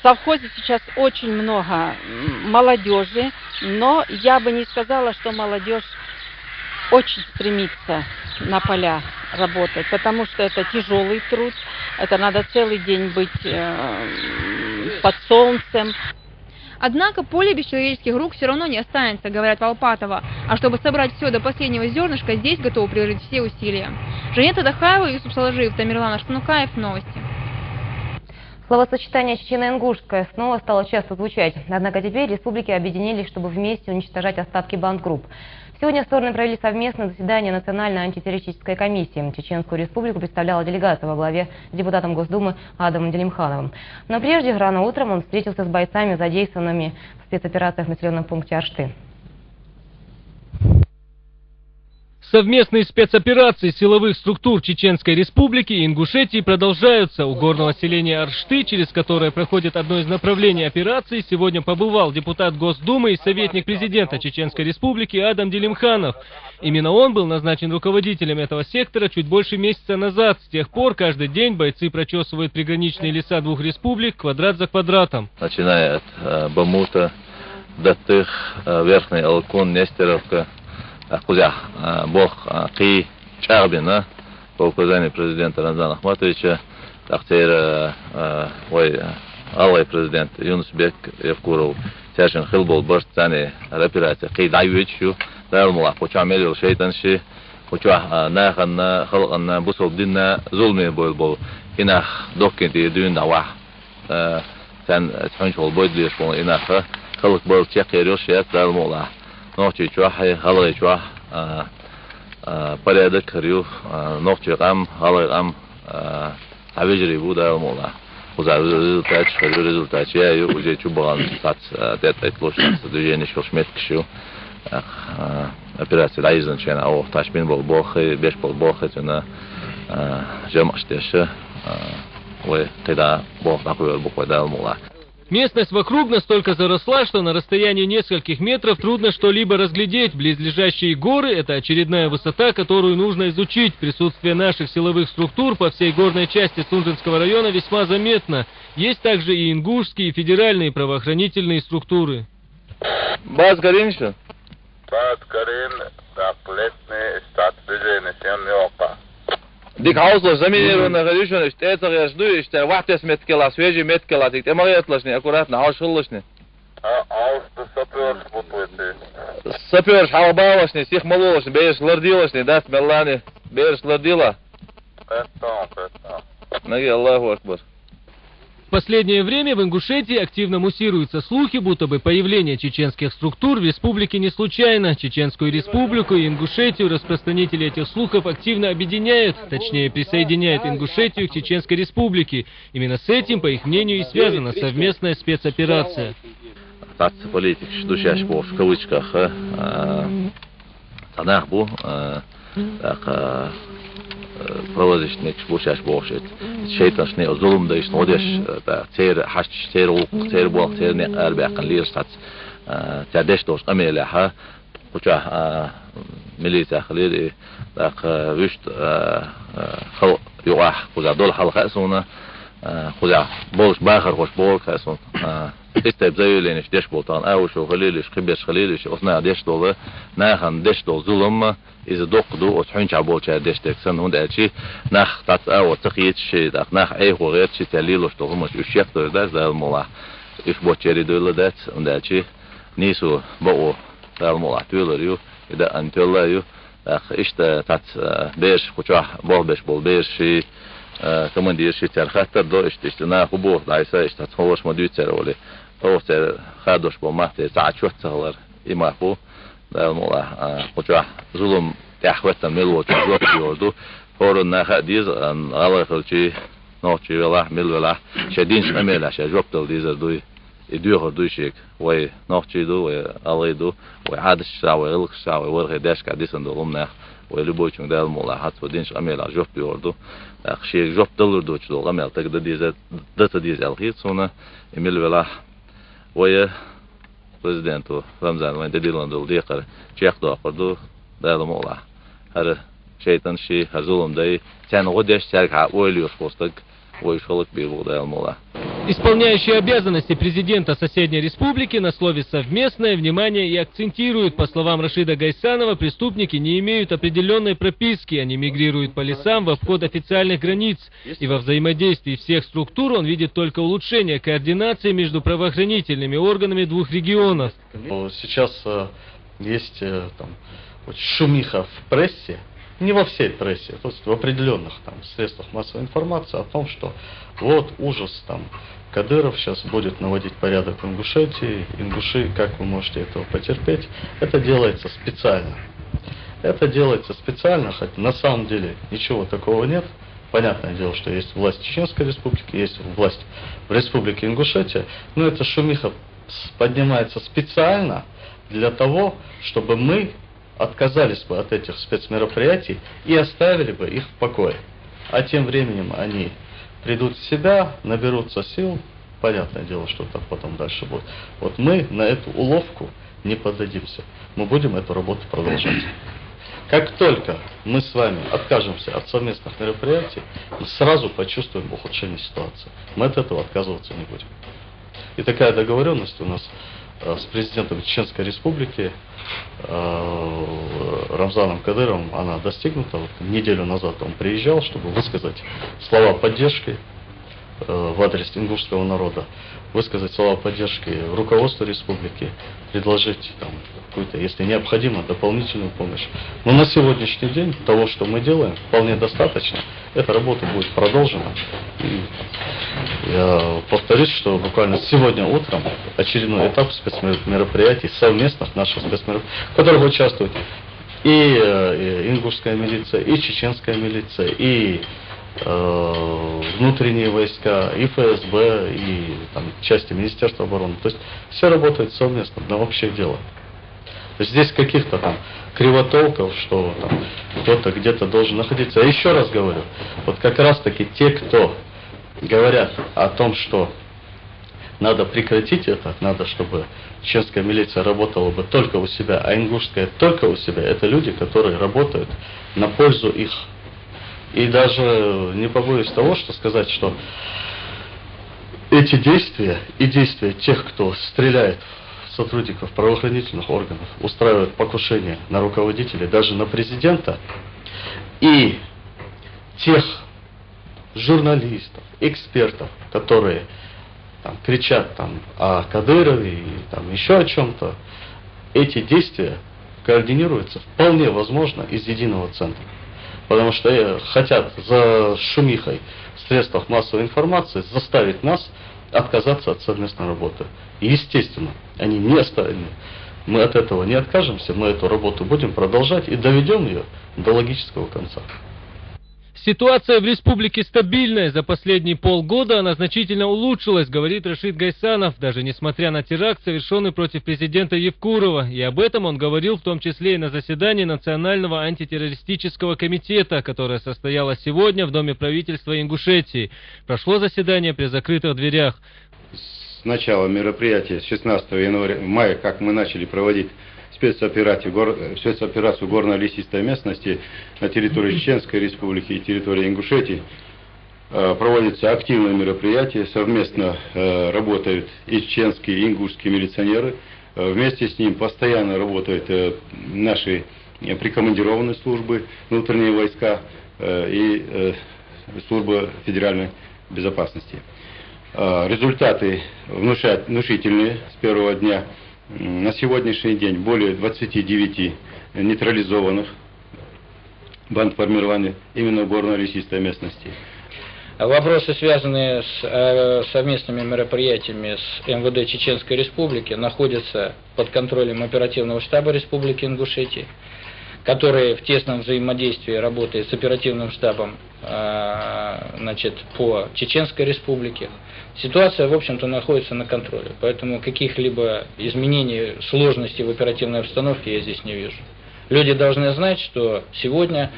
совхозе сейчас очень много молодежи, но я бы не сказала, что молодежь очень стремится на поля работать, потому что это тяжелый труд, это надо целый день быть под солнцем. Однако поле без человеческих рук все равно не останется, говорят в Алпатово. А чтобы собрать все до последнего зернышка, здесь готовы приложить все усилия. Жанета Дахаева, Юсуп Салажиев, Тамерлан Ашкнукаев. Новости. Словосочетание «чечено-ингушское» снова стало часто звучать. Однако теперь республики объединились, чтобы вместе уничтожать остатки бандгрупп. Сегодня стороны провели совместное заседание Национальной антитеррористической комиссии. Чеченскую республику представляла делегация во главе с депутатом Госдумы Адамом Делимхановым. Но прежде, рано утром, он встретился с бойцами, задействованными в спецоперациях в населенном пункте Ашты. Совместные спецоперации силовых структур Чеченской Республики и Ингушетии продолжаются. У горного селения Аршты, через которое проходит одно из направлений операции, сегодня побывал депутат Госдумы и советник президента Чеченской Республики Адам Делимханов. Именно он был назначен руководителем этого сектора чуть больше месяца назад. С тех пор каждый день бойцы прочесывают приграничные леса двух республик квадрат за квадратом. Начиная от Бамута до Верхней Алкон, Нестеровка, Кузя, Бог, Ки, Чарбина, по указанию президента Рамзана Ахматовича, Ахтер, Аллай президент Юнусбек Евкуров, Сержин Хилбол, Борстани, операция, Ки Дайвичу, Дайлмула, Поча Мелил Шейтанши, Поча Наханна, Халанна, Бусолдинна, Зулми Бойлбол, Инах, Доккинти, Дюндава, Сен Тхунчол Бойдлиш, Инаха, Халк Бол Чекерил Шеят, Дайлмула. Ночи чуахи, халай чуах, порядок рю, ночи гам, халай гам, тавижри буда алмола. Уза результат, я ее уже чубаган сац, это лошадь, движение шошмет кшу, операция лайзен чена, о ташбин был бохи, беш был бохи, чена, жемаштеше, ой, когда бох такой бухой да алмола. Местность вокруг настолько заросла, что на расстоянии нескольких метров трудно что-либо разглядеть. Близлежащие горы – это очередная высота, которую нужно изучить. Присутствие наших силовых структур по всей горной части Сунжинского района весьма заметно. Есть также и ингушские, и федеральные правоохранительные структуры. Базгаринша? Дик хауслаш заминированная горючая, это я жду, что вахтес меткела, свежий меткела, ты темаретлашни, аккуратно, аушхиллашни. Сапёрш халбалашни, сих малолашни, беешь лардилашни, да, смеллани, беешь лардила. Наги Аллаху Акбар. В последнее время в Ингушетии активно муссируются слухи, будто бы появление чеченских структур в республике не случайно. Чеченскую республику и Ингушетию распространители этих слухов активно объединяют, точнее присоединяют Ингушетию к Чеченской республике. Именно с этим, по их мнению, и связана совместная спецоперация. Политик, что сейчас в кавычках, проводишь бушаш бошит шейтан шне зулум да иш нодеш та цер хаш цер ук цер бох цер не арбя кан лир сац тадеш дош амела ха куча милиция хлири так вишт хал юах куза дол хал хасуна куза бош бахар хош бол хасун استيب زي اللي نش دش بولتان أو شو خليلش خبيش خليلش أصنع دش دوله ناخن دش دول ظلم إذا دقدو وتحين شعبول شا دش تكسن هون داشي ناخ تات أو تقيت شيء داخ ناخ أي هو غير شيء تليلوش دوله مش يشيخ دوله داش ده المولا إيش بوتشري دوله دات هون داشي نيسو بقو ده المولا دوله ريو إذا أنت الله ريو داخ إيش تات بيش كوشاه بول بيش بول بيش شيء كمان دير شيء ترخاتر دو إيش تشتنا خبوه دايسا إيش تتخوش مدير ترولي أو تر خادوش بمحت ساعة شو تغلر إما خو ده المولا كوشاه ظلم تأخوتن ملو تجوب يوردو هورن نخ ديز غلط خلشي نوتشي ولا مل ولا شدين شميلا شجوب تل ديزر دوي يدوه دوي شيك وي نوتشي دو وي علي دو وي عادش شاوي غلق شاوي ورغ داش كديسن دولم نخ وي لبوچون ده المولا حت ودين شميلا جوب يوردو أخشي جوب تلر دوش دو غمل تقد ديزر دت ديز الخيط سونا يمل ولا وي президенту Рамзан вайн дедилан дол дикар чех до акорду да المولا هر شيطان شي هزولم داي تان غدش سرك ها ويليوس بوستك ويشولك بيبو ده المولا Исполняющий обязанности президента соседней республики на слове «совместное» внимание и акцентирует. По словам Рашида Гайсанова, преступники не имеют определенной прописки, они мигрируют по лесам в обход официальных границ. И во взаимодействии всех структур он видит только улучшение координации между правоохранительными органами двух регионов. Сейчас есть шумиха в прессе, не во всей прессе, то есть в определенных средствах массовой информации о том, что вот ужас Кадыров сейчас будет наводить порядок в Ингушетии, ингуши, как вы можете этого потерпеть. Это делается специально. Это делается специально, хотя на самом деле ничего такого нет. Понятное дело, что есть власть Чеченской Республики, есть власть в Республике Ингушетия, но эта шумиха поднимается специально для того, чтобы мы отказались бы от этих спецмероприятий и оставили бы их в покое. А тем временем они придут в себя, наберутся сил, понятное дело, что так потом дальше будет. Вот мы на эту уловку не поддадимся. Мы будем эту работу продолжать. Как только мы с вами откажемся от совместных мероприятий, мы сразу почувствуем ухудшение ситуации. Мы от этого отказываться не будем. И такая договоренность у нас с президентом Чеченской Республики Рамзаном Кадыровым, она достигнута. Вот неделю назад он приезжал, чтобы высказать слова поддержки в адрес ингушского народа, высказать слова поддержки руководству республики, предложить какую-то, если необходимо, дополнительную помощь. Но на сегодняшний день того, что мы делаем, вполне достаточно. Эта работа будет продолжена. И я повторюсь, что буквально сегодня утром очередной этап спецмероприятий, совместных наших спецмероприятий, в которых участвуют и ингушская милиция, и чеченская милиция, и внутренние войска, и ФСБ, и части Министерства обороны. То есть все работают совместно на общее дело. То есть здесь каких-то кривотолков, что кто-то где-то должен находиться. Я еще раз говорю, вот как раз таки те, кто говорят о том, что надо прекратить это, надо, чтобы чеченская милиция работала бы только у себя, а ингушская только у себя, это люди, которые работают на пользу их. И даже не побоюсь того, что сказать, что эти действия и действия тех, кто стреляет в сотрудников правоохранительных органов, устраивает покушение на руководителей, даже на президента, и тех журналистов, экспертов, которые кричат о Кадырове и еще о чем-то, эти действия координируются вполне возможно из единого центра. Потому что хотят за шумихой в средствах массовой информации заставить нас отказаться от совместной работы. И естественно, они не оставили. Мы от этого не откажемся, мы эту работу будем продолжать и доведем ее до логического конца. Ситуация в республике стабильная. За последние полгода она значительно улучшилась, говорит Рашид Гайсанов, даже несмотря на теракт, совершенный против президента Евкурова. И об этом он говорил в том числе и на заседании Национального антитеррористического комитета, которое состоялось сегодня в Доме правительства Ингушетии. Прошло заседание при закрытых дверях. С начала мероприятия, с 16 мая, как мы начали проводить спецоперацию горно-лесистой местности на территории Чеченской Республики и территории Ингушетии, проводятся активные мероприятия, совместно работают и чеченские, и ингушские милиционеры, вместе с ним постоянно работают наши прикомандированные службы, внутренние войска и служба федеральной безопасности. Результаты внушительные с первого дня. На сегодняшний день более 29 нейтрализованных бандформирований именно в горно-лесистой местности. Вопросы, связанные с совместными мероприятиями с МВД Чеченской Республики, находятся под контролем оперативного штаба Республики Ингушетия, который в тесном взаимодействии работает с оперативным штабом по Чеченской Республике. Ситуация, в общем-то, находится на контроле, поэтому каких-либо изменений, сложностей в оперативной обстановке я здесь не вижу. Люди должны знать, что сегодня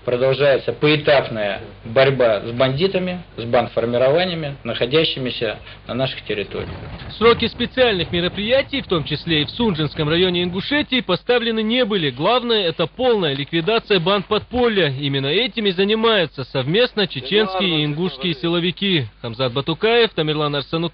продолжается поэтапная борьба с бандитами, с бандформированиями, находящимися на наших территориях. Сроки специальных мероприятий, в том числе и в Сунжинском районе Ингушетии, поставлены не были. Главное – это полная ликвидация банд подполья. Именно этими занимаются совместно чеченские и ингушские силовики. Хамзат Батукаев, Тамерлан Арсанукаев.